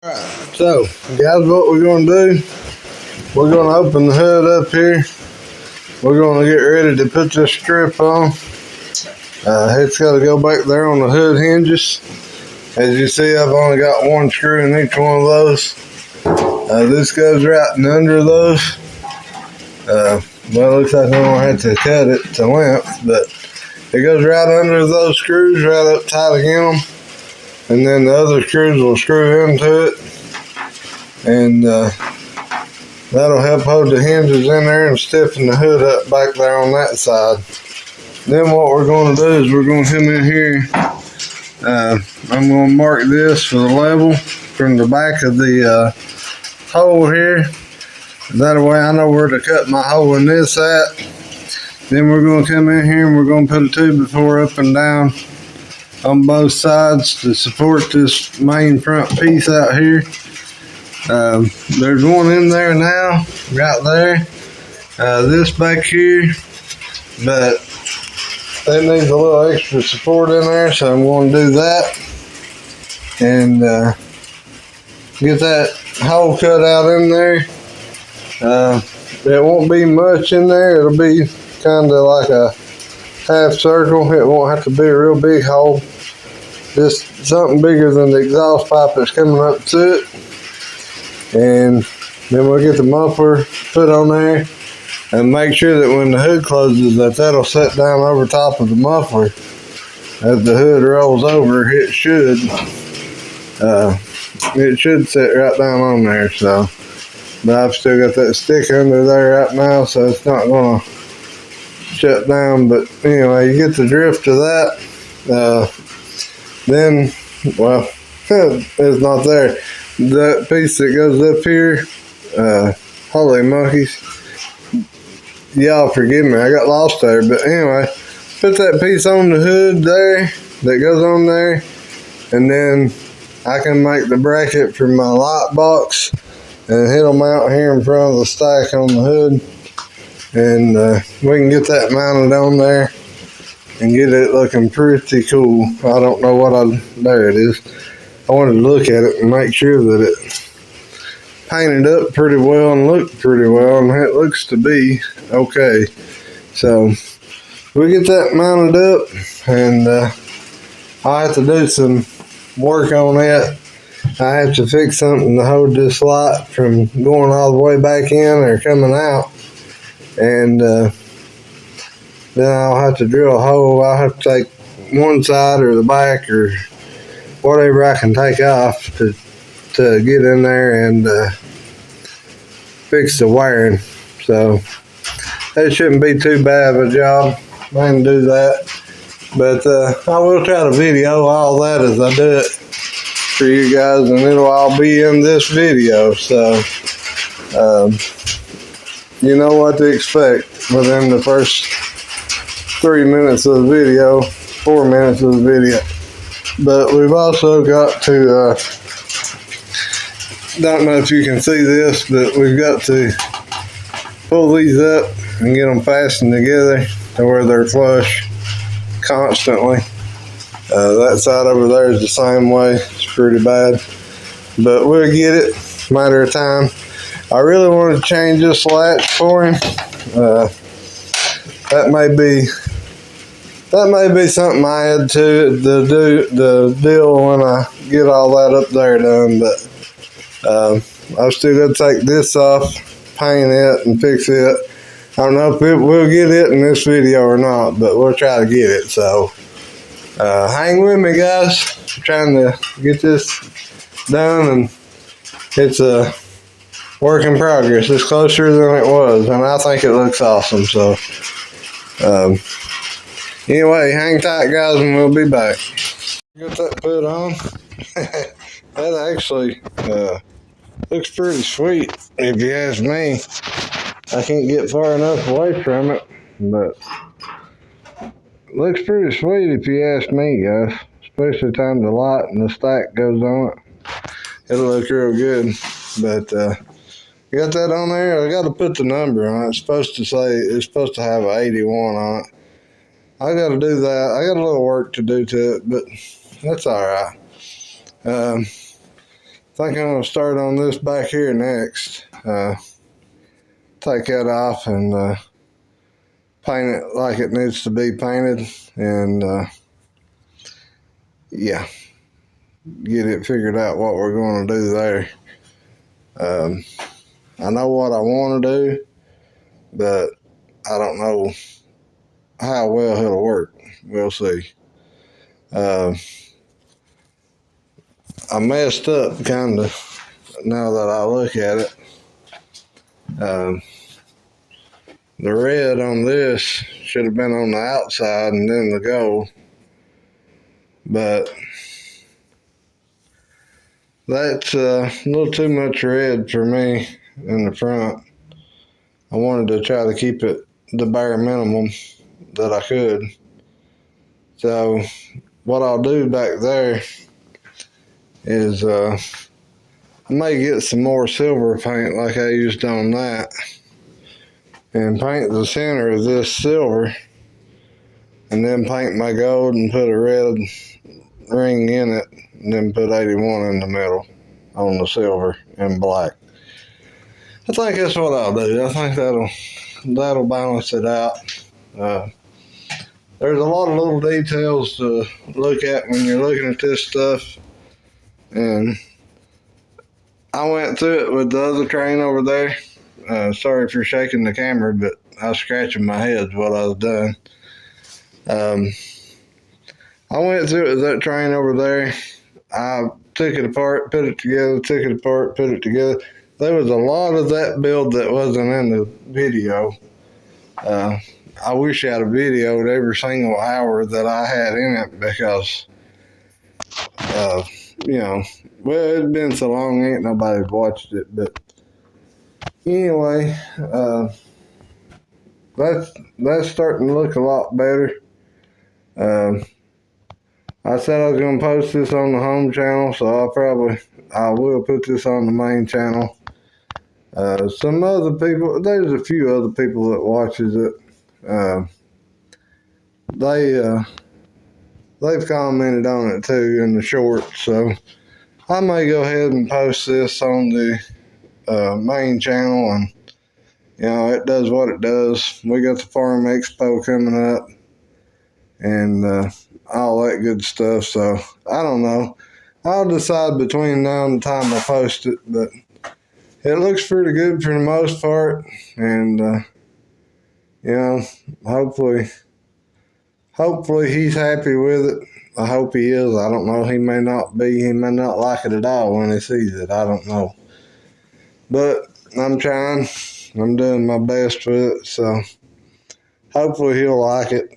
Alright, so guys, what we're going to do, we're going to open the hood up here. We're going to get ready to put this strip on. It's got to go back there on the hood hinges. As you see, I've only got one screw in each one of those. This goes right in under those. Well, it looks like I'm going to have to cut it to length, but it goes right under those screws, right up tight again them. And then the other screws will screw into it, and that'll help hold the hinges in there and stiffen the hood up back there on that side. Then what we're going to do is we're going to come in here. I'm going to mark this for the level from the back of the hole here. That way I know where to cut my hole in this at. Then we're going to come in here and we're going to put a 2x4 up and down on both sides to support this main front piece out here. There's one in there now, right there. This back here, but that needs a little extra support in there, so I'm going to do that and get that hole cut out in there. It won't be much in there. It'll be kind of like a half circle. It won't have to be a real big hole. Just something bigger than the exhaust pipe that's coming up to it. And then we'll get the muffler put on there and make sure that when the hood closes that'll set down over top of the muffler. As the hood rolls over, it should set right down on there. So, but I've still got that stick under there right now, so it's not gonna shut down. But anyway, you get the drift of that. Then, well, it's not there. That piece that goes up here, holy monkeys. Y'all forgive me, I got lost there. But anyway, put that piece on the hood there, that goes on there. And then I can make the bracket for my light box and hit them out here in front of the stack on the hood. And we can get that mounted on there and get it looking pretty cool. I don't know there it is. I wanted to look at it and make sure that it painted up pretty well and looked pretty well, and it looks to be okay. So we get that mounted up, and I have to do some work on it. I have to fix something to hold this light from going all the way back in or coming out, and then I'll have to drill a hole. I'll have to take one side or the back or whatever I can take off to get in there and fix the wiring. So that shouldn't be too bad of a job. I can do that. But I will try to video all that as I do it for you guys, and it'll all be in this video. So you know what to expect within the first 3 minutes of the video, 4 minutes of the video. But we've also got to, don't know if you can see this, but we've got to pull these up and get them fastened together to where they're flush constantly. That side over there is the same way. It's pretty bad, but we'll get it. Matter of time. I really want to change this latch for him. That may be something I add to the deal when I get all that up there done. But I've still got to take this off, paint it, and fix it. I don't know if we'll get it in this video or not, but we'll try to get it. So hang with me, guys. I'm trying to get this done, and it's a work in progress. It's closer than it was, and I think it looks awesome. So anyway, hang tight, guys, and we'll be back. Get that put on. That actually looks pretty sweet, if you ask me. I can't get far enough away from it, but it looks pretty sweet if you ask me, guys. Especially time the light and the stack goes on it. It'll look real good. But got that on there. I got to put the number on it. It's supposed to have an 81 on it. I got to do that. I got a little work to do to it, but that's all right. think I'm going to start on this back here next. Take that off and paint it like it needs to be painted, and yeah, get it figured out what we're going to do there. I know what I want to do, but I don't know how well it'll work. We'll see. I messed up kind of now that I look at it. The red on this should have been on the outside and then the gold, but that's a little too much red for me in the front. I wanted to try to keep it the bare minimum that I could. So what I'll do back there is I may get some more silver paint like I used on that and paint the center of this silver, and then paint my gold and put a red ring in it, and then put 81 in the middle on the silver and black. I think that's what I'll do. I think that'll balance it out. There's a lot of little details to look at when you're looking at this stuff, and I went through it with the other train over there. Sorry for shaking the camera, but I was scratching my head while I was done. I went through it with that train over there. I took it apart, put it together, took it apart, put it together. There was a lot of that build that wasn't in the video. I wish I'd have videoed every single hour that I had in it, because, well, it's been so long, ain't nobody watched it. But anyway, that's starting to look a lot better. I said I was going to post this on the home channel, so I will put this on the main channel. Some other people, there's a few other people that watches it. They've commented on it too in the shorts, so I may go ahead and post this on the main channel, and it does what it does. We got the Farm Expo coming up, and all that good stuff. So I don't know. I'll decide between now and the time I post it, but it looks pretty good for the most part, and hopefully he's happy with it. I hope he is. I don't know. He may not be. He may not like it at all when he sees it. I don't know. But I'm trying. I'm doing my best with it, so hopefully he'll like it.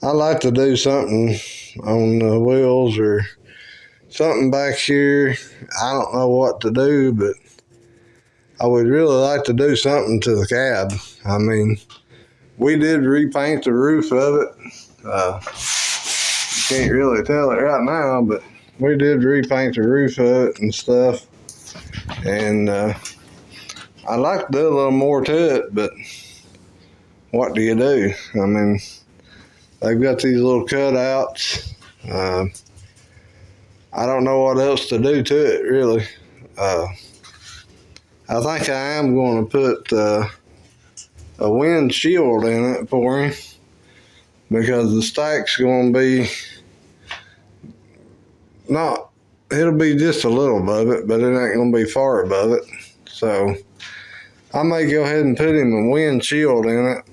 I like to do something on the wheels or something back here. I don't know what to do, but I would really like to do something to the cab. I mean, we did repaint the roof of it. You can't really tell it right now, but we did repaint the roof of it and stuff. And I'd like to do a little more to it, but what do you do? I mean, they've got these little cutouts. I don't know what else to do to it, really. I think I am going to put a windshield in it for him, because the stack's going to be it'll be just a little above it, but it ain't going to be far above it. So I may go ahead and put him a windshield in it,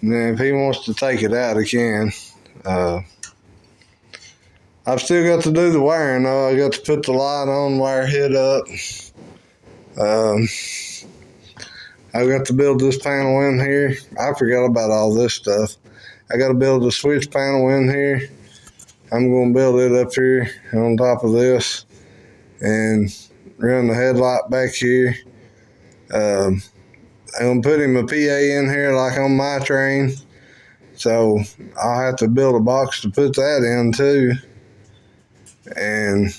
and then if he wants to take it out, he can. I've still got to do the wiring though. I got to put the light on, wire head up. I've got to build this panel in here. I forgot about all this stuff. I got to build a switch panel in here. I'm going to build it up here on top of this and run the headlight back here. I'm going to put him a PA in here like on my train. So I'll have to build a box to put that in too. And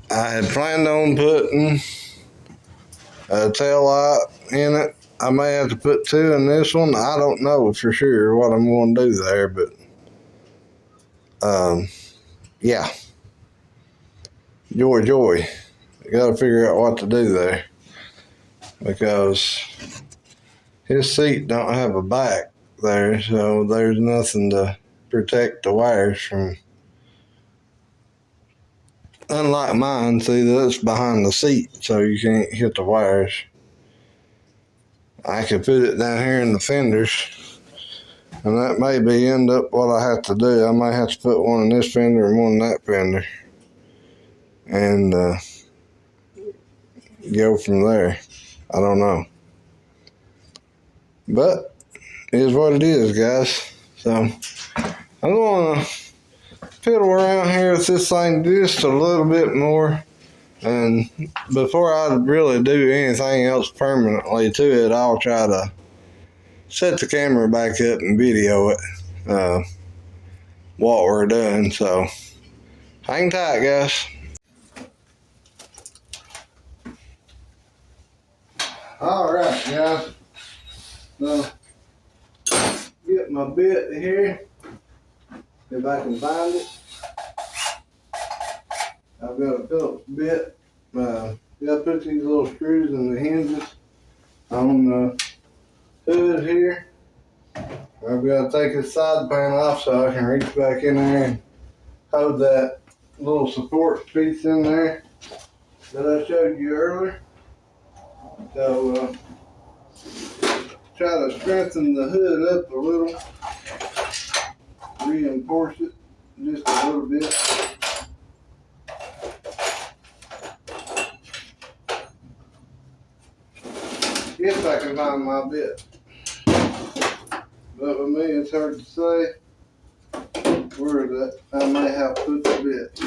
I had planned on putting a tail light in it. I may have to put two in this one. I don't know for sure what I'm going to do there, but yeah, joy. You got to figure out what to do there because his seat don't have a back there, so there's nothing to protect the wires from. Unlike mine, see, that's behind the seat, so you can't hit the wires. I could put it down here in the fenders, and that may be end up what I have to do. I might have to put one in this fender and one in that fender, and go from there. I don't know. But it is what it is, guys. So I'm going to fiddle around here with this thing just a little bit more. And before I really do anything else permanently to it, I'll try to set the camera back up and video it, what we're doing. So hang tight, guys. All right, guys. So get my bit here, if I can find it. I've got a Phillips bit. Got to put these little screws in the hinges on the hood here. I've got to take this side panel off so I can reach back in there and hold that little support piece in there that I showed you earlier. So try to strengthen the hood up a little, reinforce it just a little bit. If I can find my bit. But with me, it's hard to say where that I may have put the bit.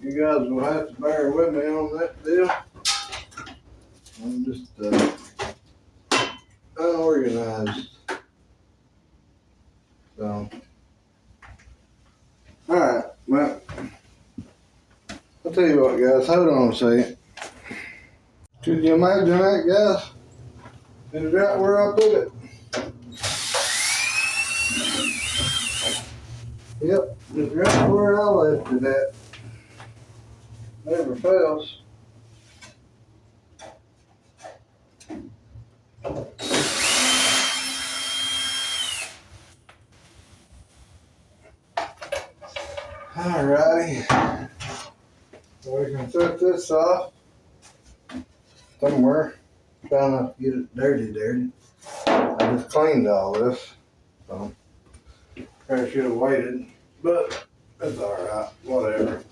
You guys will have to bear with me on that deal. I'm just unorganized. So, alright, well, I'll tell you what, guys, hold on a second. Could you imagine that, guys? It's right where I put it. Yep, it's right where I left it at. Never fails. Alrighty. So we can set this off somewhere. Try not to get it dirty. I just cleaned all this. So I should have waited, but it's alright, whatever.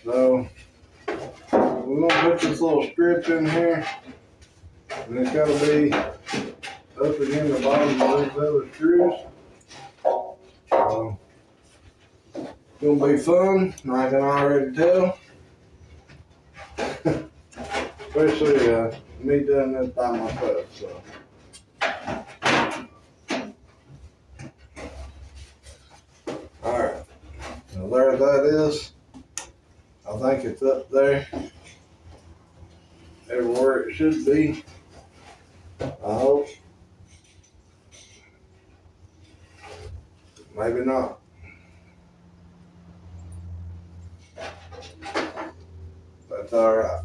So we're gonna put this little strip in here, and it's gotta be up against the bottom of these other screws. So it's gonna be fun, I can already tell. Especially me doing this by myself. So. Alright, so there that is. I think it's up there, everywhere it should be. I hope. Maybe not. That's alright.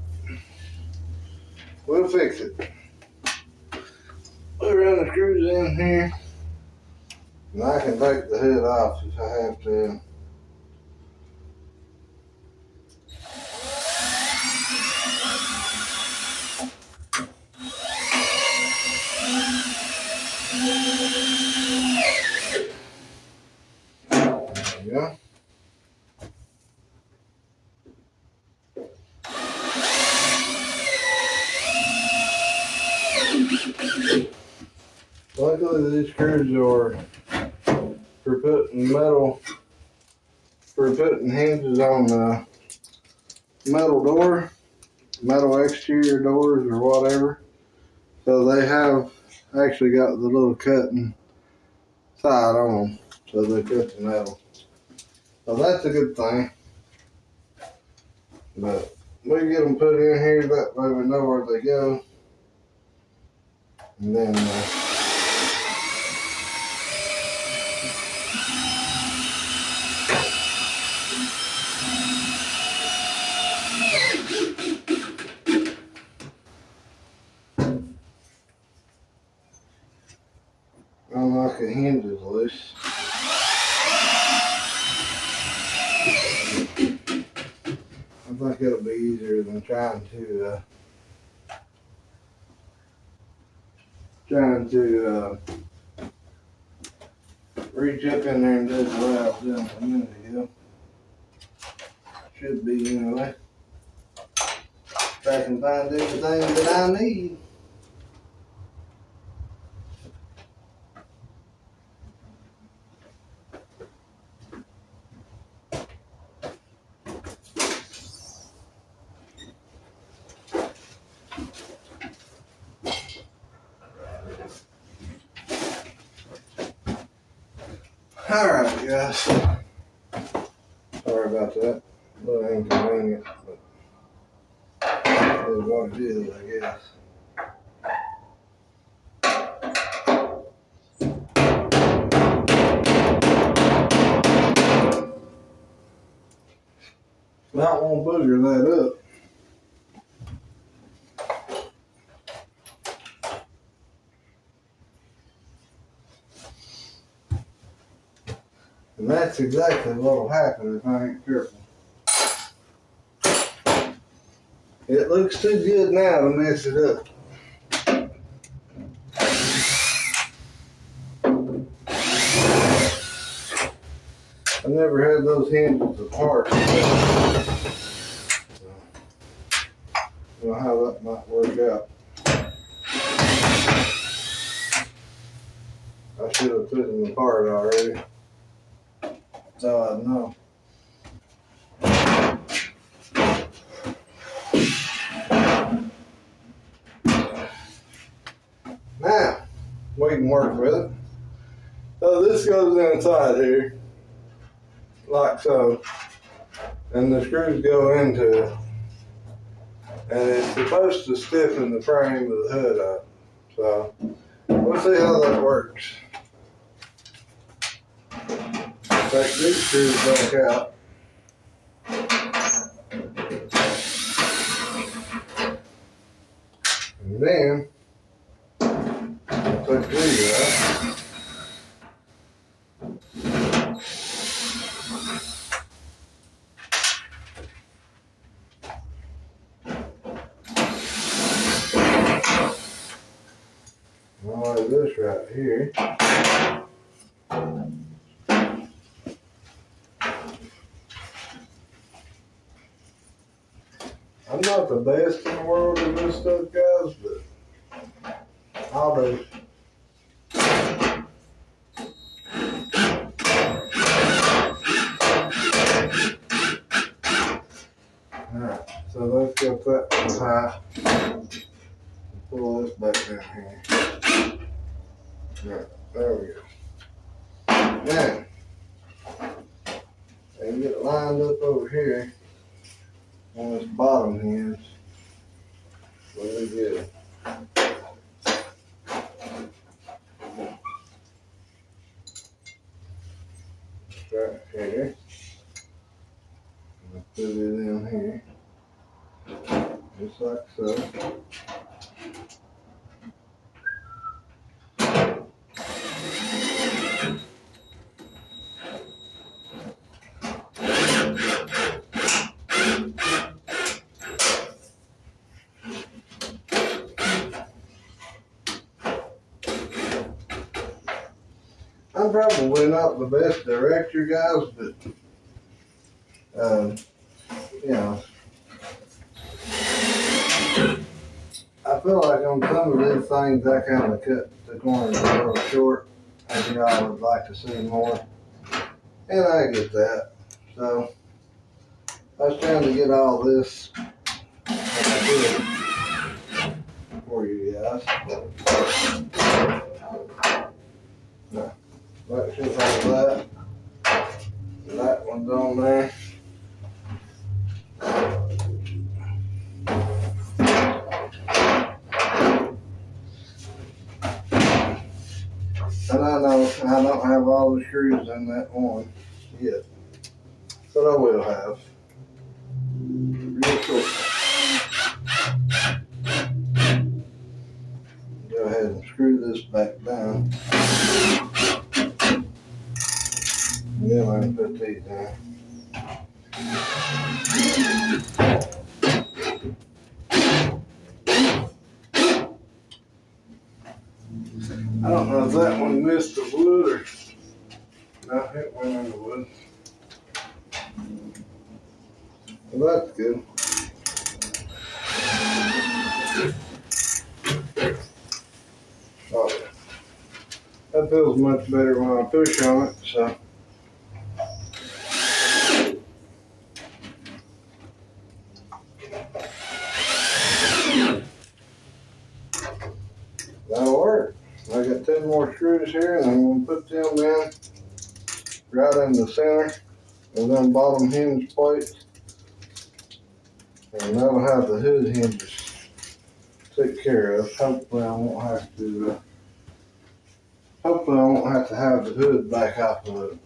We'll fix it. We'll run the screws in here, and I can take the hood off if I have to. There we go. Luckily, these screws are for putting hinges on the metal door, metal exterior doors or whatever. So they have actually got the little cutting side on them, so they cut the metal. So that's a good thing. But we get them put in here, that way we know where they go. And then unlock the hinges loose. I think it'll be easier than trying to reach up in there and do what I was doing a minute ago. Should be anyway. If I can find everything that I need. Alright guys, sorry about that, a little inconvenient, but it is what it is, I guess. Not want to booger that up. And that's exactly what will happen if I ain't careful. It looks too good now to mess it up. I never had those hinges apart. So, I don't know how that might work out. I should have put them apart already. So I know. Now, we can work with it. So this goes inside here, like so, and the screws go into it. And it's supposed to stiffen the frame of the hood up. So, we'll see how that works. Take these screws back out. And then, take these out. I'll have this right here. I'm not the best in the world at this stuff, guys, but I'll do. Alright, so let's get that one high. Pull this back down here. Alright, there we go. Now, and get it lined up over here on this bottom hinge. Really good. Right here. And put it in here. Just like so. I'm probably not the best director, guys, but you know, I feel like on some of these things I kind of cut the corners a little short. I think I would like to see more, and I get that. So I was trying to get all this for you guys. No. That should have that. That one's on there. And I know I don't have all the screws in that one yet, but I will have. Real quick. Go ahead and screw this back down. And then I can put these down. I don't know if that one missed the wood or not. It went in the wood. Well, that's good. Oh, yeah. That feels much better when I push on it, so. That'll work. I got 10 more screws here, and I'm going to put them in right in the center of them bottom hinge plates. And that'll have the hood hinges taken care of. Hopefully I won't have to have the hood back off of it,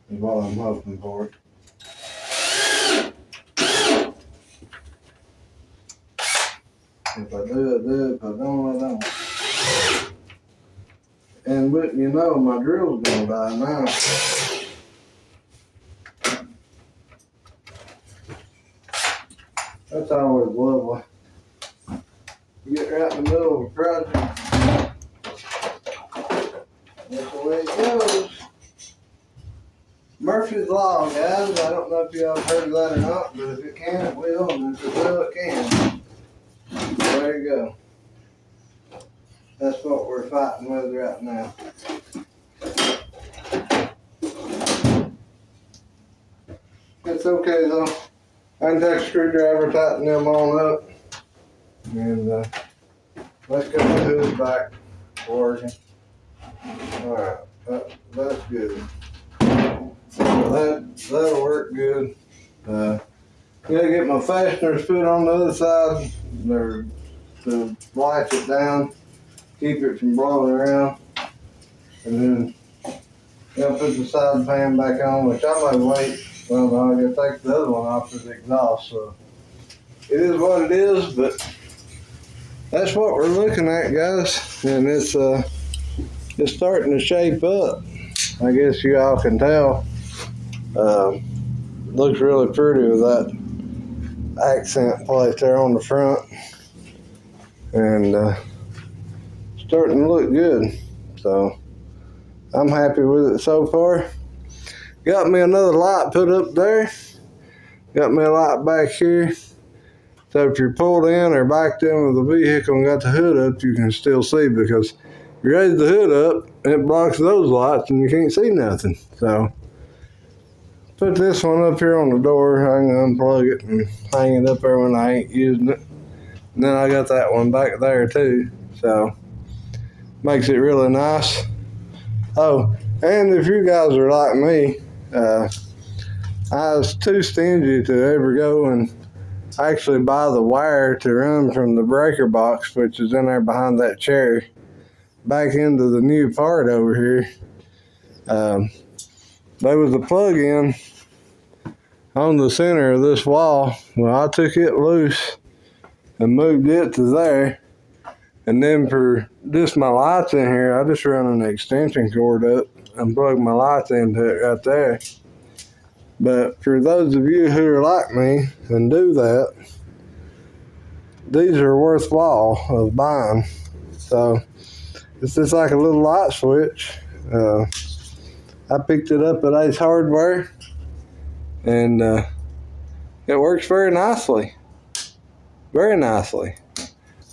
is what I'm hoping for. If I do, I do. If I don't, I don't. And wouldn't you know, my drill's gonna die now. That's always lovely. You get right in the middle of a project. That's the way it goes. Murphy's Law, guys. I don't know if y'all have heard of that or not, but if it can, it will. And if it will, it can. There you go. That's what we're fighting with right now. It's okay though. I can take a screwdriver, tighten them on up, and let's get the hood back working. Alright, that's good. That'll work good. Gotta get my fasteners put on the other side there to latch it down, keep it from blowing around, and then put the side pan back on, which I may wait. Well, I gotta take the other one off the exhaust, so it is what it is, but that's what we're looking at, guys, and it's starting to shape up. I guess you all can tell. Looks really pretty with that accent plate there on the front, and starting to look good. So I'm happy with it so far. Got me another light put up there. Got me a light back here. So if you're pulled in or backed in with the vehicle and got the hood up, you can still see, because if you raise the hood up, it blocks those lights and you can't see nothing. So put this one up here on the door. I can unplug it and hang it up there when I ain't using it. And then I got that one back there too. So makes it really nice. Oh, and if you guys are like me, I was too stingy to ever go and actually buy the wire to run from the breaker box, which is in there behind that chair, back into the new part over here. There was a plug-in on the center of this wall. Well, I took it loose and moved it to there. And then for just my lights in here, I just run an extension cord up and plug my lights into it right there. But for those of you who are like me and do that, these are worthwhile of buying. So it's just like a little light switch. I picked it up at Ace Hardware, and it works very nicely. Very nicely.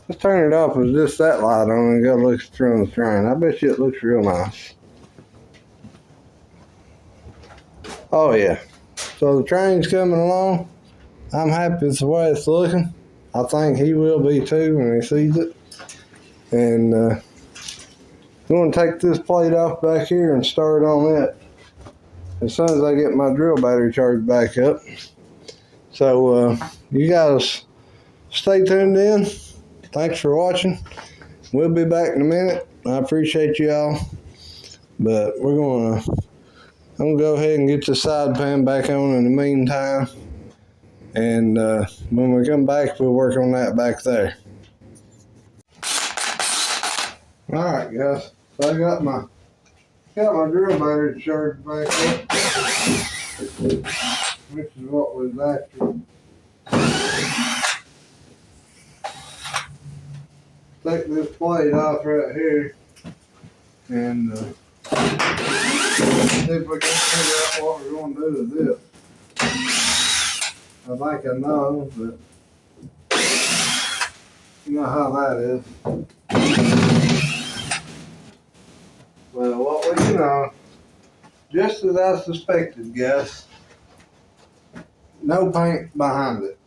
Let's turn it off with just that light on and go look through the train. I bet you it looks real nice. Oh yeah. So the train's coming along. I'm happy with the way it's looking. I think he will be too when he sees it. And I'm going to take this plate off back here and start on it as soon as I get my drill battery charged back up. So you guys stay tuned in. Thanks for watching. We'll be back in a minute. I appreciate you all. But I'm gonna go ahead and get the side pan back on in the meantime. And when we come back, we'll work on that back there. All right, guys. So I got my drill battery charged back up, which is what was after. Take this plate off right here and see if we can figure out what we're going to do with this. I think I know, but you know how that is. Well, what we just as I suspected, guys, no paint behind it.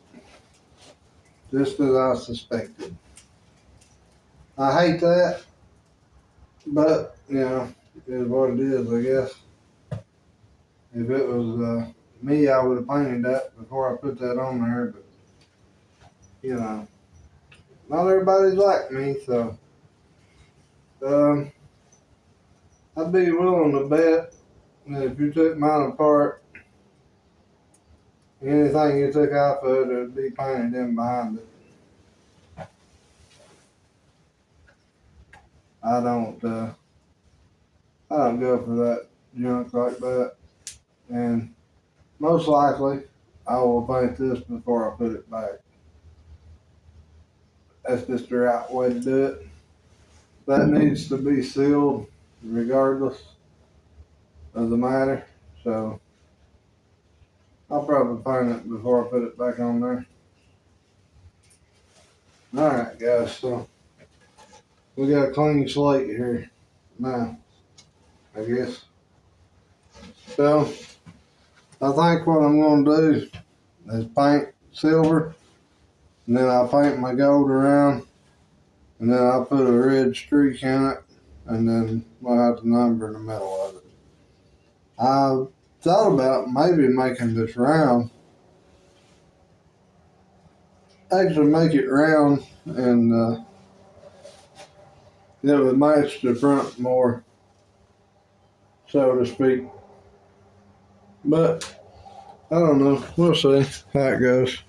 Just as I suspected. I hate that, but it is what it is, I guess. If it was me, I would have painted that before I put that on there, but not everybody's like me, so I'd be willing to bet that if you took mine apart, anything you took off of it would be painted in behind it. I don't go for that junk like that, and most likely I will paint this before I put it back. That's just the right way to do it. That needs to be sealed regardless of the matter, so I'll probably paint it before I put it back on there. Alright guys, so we got a clean slate here now, I guess. So I think what I'm going to do is paint silver, and then I'll paint my gold around, and then I'll put a red streak in it, and then we'll have the number in the middle of it. I thought about maybe making this round. Actually make it round, and it would match the front more, so to speak. But I don't know. We'll see how it goes.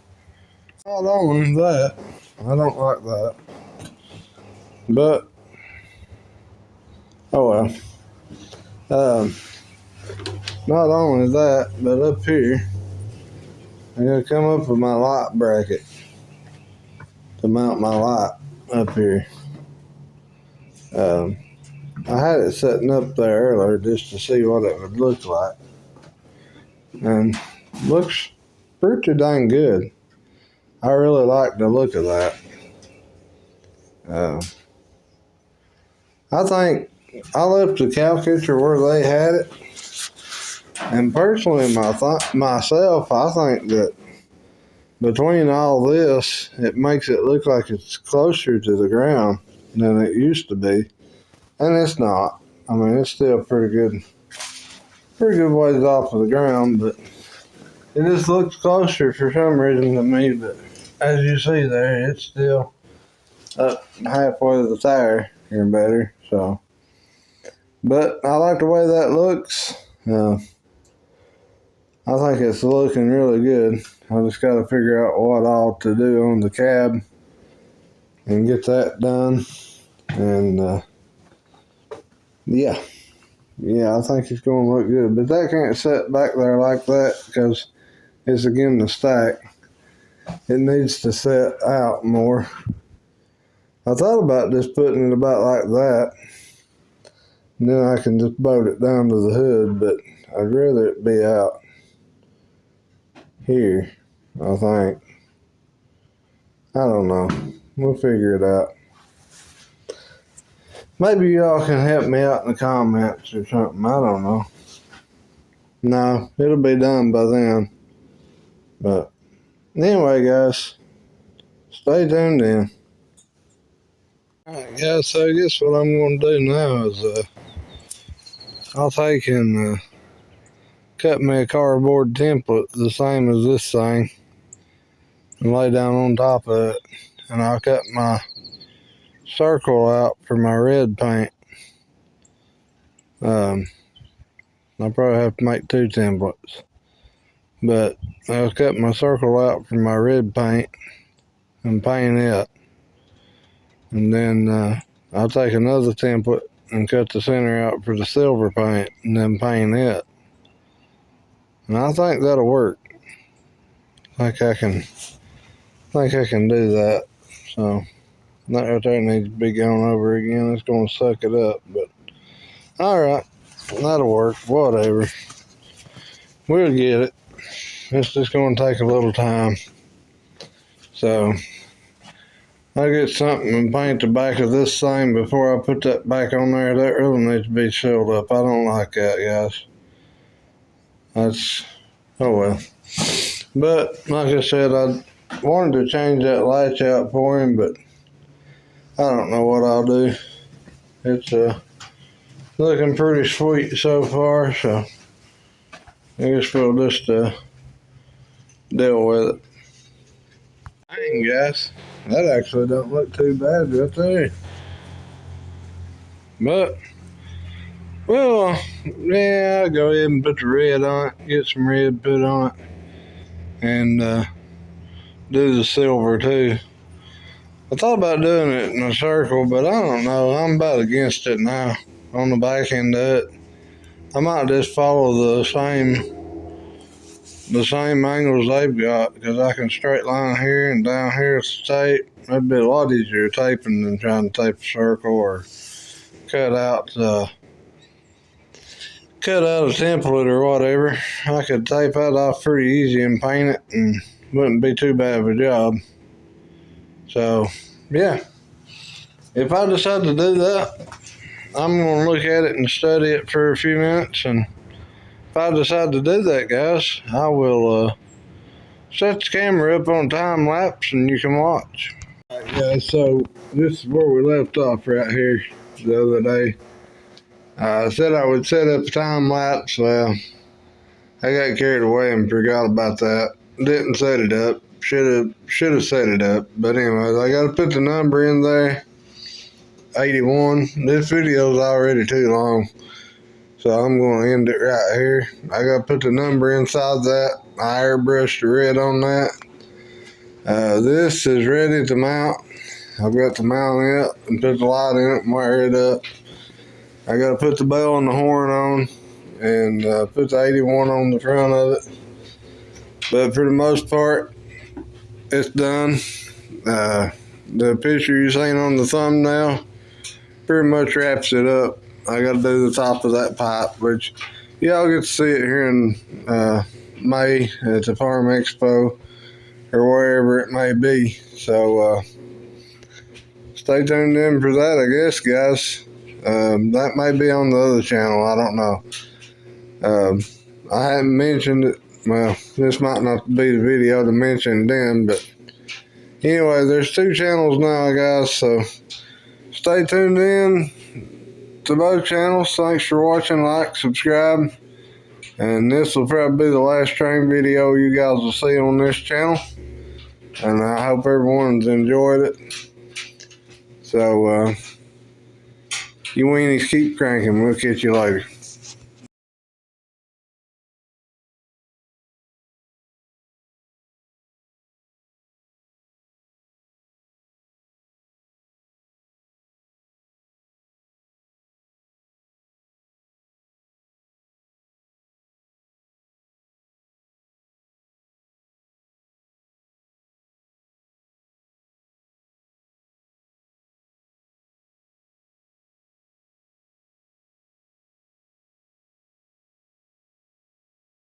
Not only that, I don't like that. But oh well. Not only that, but up here, I gotta come up with my light bracket to mount my light up here. I had it setting up there earlier just to see what it would look like, and looks pretty dang good. I really like the look of that. I think I left the cow catcher where they had it, and personally, myself, I think that between all this, it makes it look like it's closer to the ground than it used to be, and it's not. I mean, it's still pretty good ways off of the ground, but it just looks closer for some reason to me. But as you see there, it's still up halfway to the tire here better. So, but I like the way that looks. I think it's looking really good. I just got to figure out what all to do on the cab and get that done. And yeah, I think it's going to look good. But that can't sit back there like that because it's again the stack. It needs to set out more. I thought about just putting it about like that, and then I can just bolt it down to the hood, but I'd rather it be out here, I think. I don't know. We'll figure it out. Maybe y'all can help me out in the comments or something. I don't know. No, it'll be done by then. But anyway, guys, stay tuned in. Alright, guys, so I guess what I'm going to do now is I'll take and cut me a cardboard template the same as this thing and lay down on top of it, and I'll cut my circle out for my red paint I'll probably have to make 2 templates. But I'll cut my circle out for my red paint and paint it. And then I'll take another template and cut the center out for the silver paint and then paint it. And I think that'll work. I think I can do that. So that right there needs to be going over again. It's gonna suck it up, but alright, that'll work. Whatever. We'll get it. It's just gonna take a little time. So I'll get something and paint the back of this thing before I put that back on there. That really needs to be sealed up. I don't like that, guys. That's, oh well. But like I said, I wanted to change that latch out for him, but I don't know what I'll do. It's looking pretty sweet so far, so I guess we'll just deal with it. Dang, guys, that actually don't look too bad right there. But, well, yeah, I'll go ahead and put the red on it, get some red put on it, and do the silver too. I thought about doing it in a circle, but I don't know. I'm about against it now on the back end of it. I might just follow the same angles they've got, because I can straight line here and down here with the tape. That'd be a lot easier taping than trying to tape a circle or cut out a template or whatever. I could tape that off pretty easy and paint it, and wouldn't be too bad of a job. So, yeah, if I decide to do that, I'm going to look at it and study it for a few minutes, and if I decide to do that, guys, I will set the camera up on time lapse and you can watch. Alright, guys, so this is where we left off right here the other day. I said I would set up a time lapse. Well, I got carried away and forgot about that. Didn't set it up. Should have set it up. But anyways, I got to put the number in there. 81. This video's already too long, so I'm going to end it right here. I got to put the number inside that. I airbrushed the red on that. This is ready to mount. I've got to mount it and put the light in it and wire it up. I got to put the bell and the horn on and put the 81 on the front of it. But for the most part, it's done. The picture you seen on the thumbnail pretty much wraps it up. I got to do the top of that pipe, which y'all get to see it here in May at the Farm Expo or wherever it may be. So stay tuned in for that, I guess, guys. That may be on the other channel. I don't know. I hadn't mentioned it. Well, this might not be the video to mention then, but anyway, there's 2 channels now, guys, so stay tuned in to both channels. Thanks for watching. Like, subscribe, and this will probably be the last train video you guys will see on this channel, and I hope everyone's enjoyed it. So you weenies keep cranking. We'll catch you later.